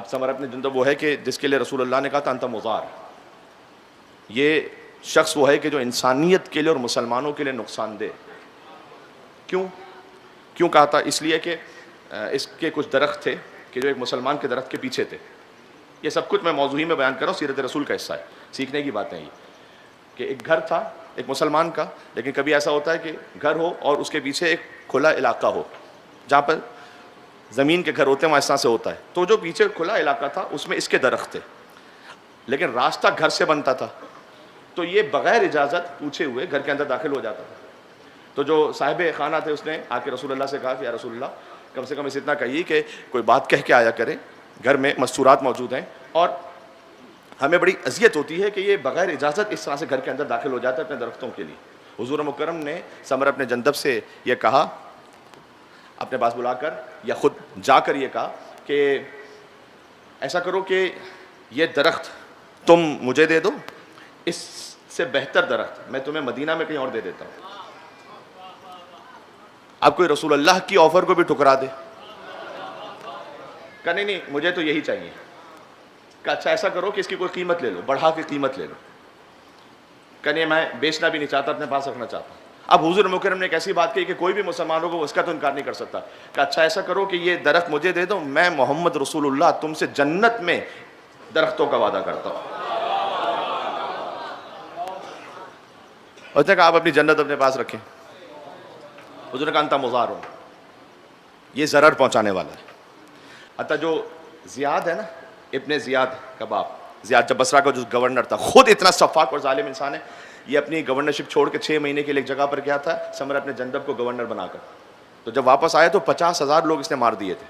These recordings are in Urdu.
اب سمرہ ابن جندب وہ ہے کہ جس کے لیے رسول اللہ نے کہا تھا انت مضار، یہ شخص وہ ہے کہ جو انسانیت کے لیے اور مسلمانوں کے لیے نقصان دہ. کیوں کہا تھا؟ اس لیے کہ اس کے کچھ درخت تھے کہ جو ایک مسلمان کے درخت کے پیچھے تھے. یہ سب کچھ میں موضوعی میں بیان کر رہا ہوں، سیرت رسول کا حصہ ہے، سیکھنے کی باتیں. یہ کہ ایک گھر تھا ایک مسلمان کا، لیکن کبھی ایسا ہوتا ہے کہ گھر ہو اور اس کے پیچھے ایک کھلا علاقہ ہو، جہاں پر زمین کے گھر ہوتے ہیں وہاں اس طرح سے ہوتا ہے. تو جو پیچھے کھلا علاقہ تھا اس میں اس کے درخت تھے، لیکن راستہ گھر سے بنتا تھا، تو یہ بغیر اجازت پوچھے ہوئے گھر کے اندر داخل ہو جاتا تھا. تو جو صاحب خانہ تھے اس نے آ کے رسول اللہ سے کہا کہ یا رسول اللہ کم سے کم اسے اتنا کہیے کہ کوئی بات کہہ کے آیا کرے، گھر میں مستورات موجود ہیں اور ہمیں بڑی اذیت ہوتی ہے کہ یہ بغیر اجازت اس طرح سے گھر کے اندر داخل ہو جاتا ہے اپنے درختوں کے لیے. حضور مکرم نے سمرہ ابن جندب سے یہ کہا، اپنے پاس بلا کر یا خود جا کر یہ کہا کہ ایسا کرو کہ یہ درخت تم مجھے دے دو، اس سے بہتر درخت میں تمہیں مدینہ میں کہیں اور دے دیتا ہوں. اب کوئی رسول اللہ کی آفر کو بھی ٹھکرا دے، کہ نہیں مجھے تو یہی چاہیے. کہ اچھا ایسا کرو کہ اس کی کوئی قیمت لے لو، بڑھا کے قیمت لے لو. کہ نہیں میں بیچنا بھی نہیں چاہتا، اپنے پاس رکھنا چاہتا ہوں. اب حضور مکرم نے ایک ایسی بات کہی کہ کوئی بھی مسلمانوں کو اس کا تو انکار نہیں کر سکتا. کہ اچھا ایسا کرو کہ یہ درخت مجھے دے دو، میں محمد رسول اللہ تم سے جنت میں درختوں کا وعدہ کرتا ہوں. اور کہ آپ اپنی جنت اپنے پاس رکھیں. حضور نے کہا انت مضار ہو، یہ ضرر پہنچانے والا ہے. حتیٰ جو زیاد ہے نا، ابن زیاد کا باپ زیاد، جب بصرہ کا جو گورنر تھا، خود اتنا صفاق اور ظالم انسان ہے، یہ اپنی گورنرشپ چھوڑ کے 6 مہینے کے لیے ایک جگہ پر گیا تھا سمرہ اپنے جندب کو گورنر بنا کر. تو جب واپس آئے تو 50,000 لوگ اس نے مار دیے تھے.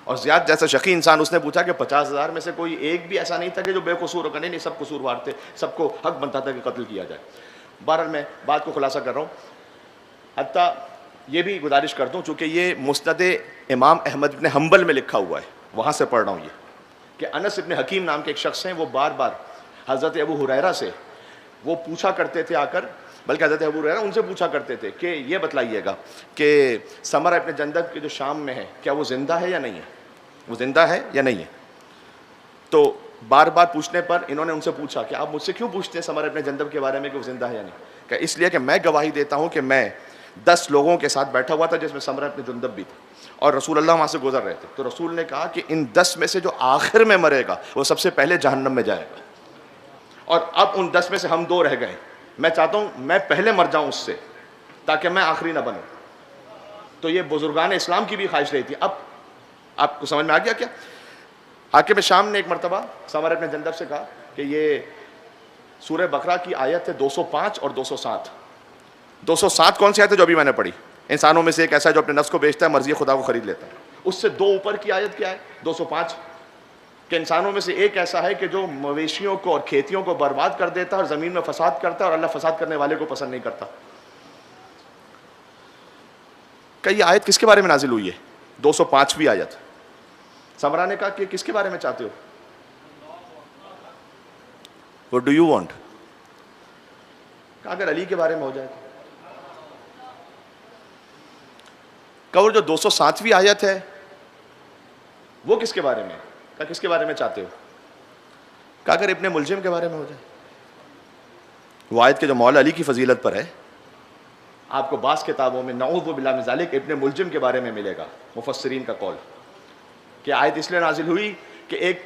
اور زیاد جیسا شقی انسان، اس نے پوچھا کہ 50,000 میں سے کوئی ایک بھی ایسا نہیں تھا کہ جو بے قصور ہو؟ نہیں سب قصوروار تھے، سب کو حق بنتا تھا کہ قتل کیا جائے. بہرحال میں بات کو خلاصہ کر رہا ہوں. حتیٰ یہ بھی گزارش کرتا ہوں چونکہ یہ مسند امام احمد بن حنبل میں لکھا ہوا ہے، وہاں سے پڑھ رہا ہوں، یہ کہ انس ابن حکیم نام کے ایک شخص ہیں، وہ بار بار حضرت ابو ہریرہ سے وہ پوچھا کرتے تھے آ کر، بلکہ حضرت ابو ہریرہ ان سے پوچھا کرتے تھے کہ یہ بتلائیے گا کہ سمرہ ابن جندب کے جو شام میں ہے کیا وہ زندہ ہے یا نہیں ہے، وہ زندہ ہے یا نہیں ہے. تو بار بار پوچھنے پر انہوں نے ان سے پوچھا کہ آپ مجھ سے کیوں پوچھتے ہیں سمرہ ابن جندب کے بارے میں کہ وہ زندہ ہے یا نہیں؟ کہ اس لیے کہ میں گواہی دیتا ہوں کہ میں 10 لوگوں کے ساتھ بیٹھا ہوا تھا جس میں سمرہ ابن جندب بھی تھا، اور رسول اللہ وہاں سے گزر رہے تھے. تو رسول نے کہا کہ ان 10 میں سے جو آخر میں مرے گا وہ سب سے پہلے جہنم میں جائے گا، اور اب ان 10 میں سے ہم 2 رہ گئے. میں چاہتا ہوں میں پہلے مر جاؤں اس سے تاکہ میں آخری نہ بنوں. تو یہ بزرگان اسلام کی بھی خواہش رہی تھی. اب آپ کو سمجھ میں آ گیا کیا؟ حاکم شام نے ایک مرتبہ سمرہ ابن جندب سے کہا کہ یہ سورہ بقرہ کی آیت ہے 205 اور 207. 207 کون سی آیت ہے؟ جو ابھی میں نے پڑھی، انسانوں میں سے ایک ایسا ہے جو اپنے نفس کو بیچتا ہے، مرضی خدا کو خرید لیتا ہے. اس سے 2 اوپر کی آیت کیا ہے؟ 205 کہ انسانوں میں سے ایک ایسا ہے کہ جو مویشیوں کو اور کھیتیوں کو برباد کر دیتا ہے اور زمین میں فساد کرتا ہے، اور اللہ فساد کرنے والے کو پسند نہیں کرتا. کہ یہ آیت کس کے بارے میں نازل ہوئی ہے؟ 205ویں آیت. سمرہ نے کہا کہ کس کے بارے میں چاہتے ہو؟ What do you want؟ کہا اگر علی کے بارے میں ہو جائے. کہ جو 207ویں آیت ہے وہ کس کے بارے میں؟ کہا کس کے بارے میں چاہتے ہو؟ کہا اگر ابن ملجم کے بارے میں ہو جائے. وہ آیت کے جو مولا علی کی فضیلت پر ہے، آپ کو بعض کتابوں میں نعوذ باللہ من ذالک ابن ملجم کے بارے میں ملے گا، مفسرین کا قول کہ آیت اس لیے نازل ہوئی کہ ایک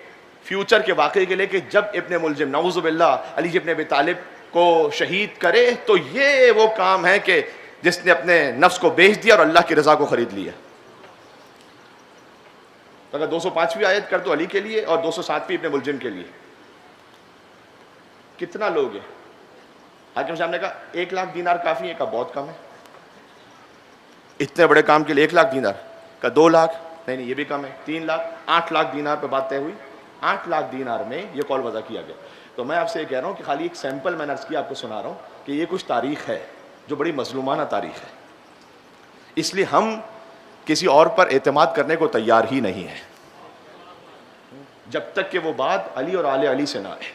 فیوچر کے واقعے کے لیے کہ جب ابن ملجم نعوذ باللہ علی ابن ابی طالب کو شہید کرے تو یہ وہ کام ہے کہ جس نے اپنے نفس کو بیچ دیا اور اللہ کی رضا کو خرید لیا. تو اگر 205ویں آیت کر دو علی کے لیے اور 207ویں ابن ملجم کے لیے، کتنا لوگ ہیں؟ حاکم صاحب نے کہا 1 لاکھ دینار کافی ہے. کہا بہت کم ہے، اتنے بڑے کام کے لیے 1 لاکھ دینار. کہا 2 لاکھ، نہیں یہ بھی کم ہے. 3 لاکھ، 8 لاکھ دینار پہ بات طے ہوئی. 8 لاکھ دینار میں یہ قول وضع کیا گیا. تو میں آپ سے یہ کہہ رہا ہوں کہ خالی ایک سیمپل میں نے عرض کیا آپ کو سنا رہا ہوں کہ یہ کچھ تاریخ ہے جو بڑی مظلومانہ تاریخ ہے. اس لیے ہم کسی اور پر اعتماد کرنے کو تیار ہی نہیں ہیں جب تک کہ وہ بات علی اور آل علی سے نہ آئے.